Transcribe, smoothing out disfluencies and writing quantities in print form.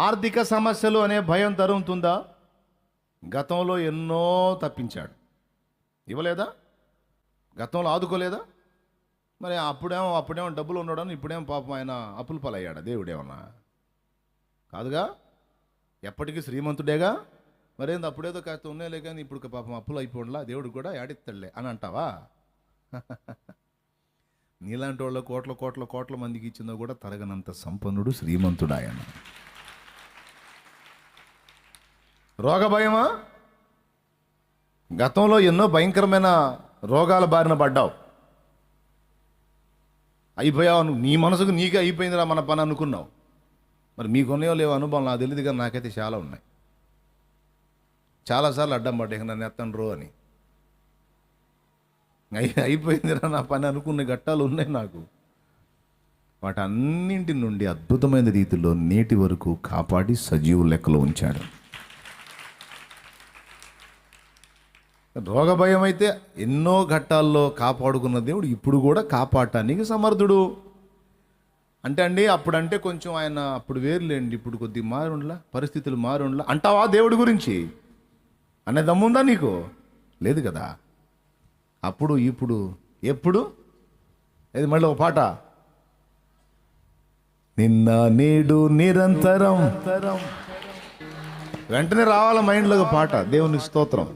ఆర్థిక సమస్యలు అనే భయం తరుముతుందా? గతంలో ఎన్నో తప్పించాడు, ఇవ్వలేదా? గతంలో ఆదుకోలేదా? మరి అప్పుడేమో డబ్బులు ఉన్నాడని ఇప్పుడేమో పాపం ఆయన అప్పుల పాలయ్యాడా? దేవుడేమన్నా కాదుగా, ఎప్పటికీ శ్రీమంతుడేగా. మరేంది అప్పుడేదో కాస్త ఉన్నాయిలే కానీ ఇప్పుడు పాపం అప్పులు అయిపోండిలా, దేవుడు కూడా యాడిత్తలే అని అంటావా? నీలాంటి వాళ్ళ కోట్ల కోట్ల కోట్ల మందికి ఇచ్చిందో కూడా తరగనంత సంపన్నుడు, శ్రీమంతుడు ఆయన. రోగ భయమా? గతంలో ఎన్నో భయంకరమైన రోగాల బారిన పడ్డావు, అయిపోయావు. నీ మనసుకు నీకే అయిపోయిందిరా మన పని అనుకున్నావు. మరి మీకున్నాయో లేవో అనుభవం నాకు తెలియదు, కానీ నాకైతే చాలా ఉన్నాయి. చాలాసార్లు అడ్డం పడ్డా, ఇక నన్ను ఎత్తండ్రు అని. అయిపోయిందిరా నా పని అనుకున్న ఘట్టాలు ఉన్నాయి నాకు. వాటన్నింటి నుండి అద్భుతమైన రీతిలో నేటి వరకు కాపాడి సజీవు లెక్కలో ఉంచాడు. రోగ భయం అయితే ఎన్నో ఘట్టాల్లో కాపాడుకున్న దేవుడు ఇప్పుడు కూడా కాపాడటానికి సమర్థుడు. అంటే అండి అప్పుడంటే కొంచెం ఆయన అప్పుడు వేరులేండి, ఇప్పుడు కొద్దిగా మారుండ్లా, పరిస్థితులు మారుండ్లా అంటావా దేవుడి గురించి? అనే దమ్ముందా నీకు? లేదు కదా. అప్పుడు ఇప్పుడు ఎప్పుడు ఇది మళ్ళీ ఒక పాట, నిన్న నేడు నిరంతరం, వెంటనే రావాల మైండ్లో ఒక పాట. దేవునికి స్తోత్రం.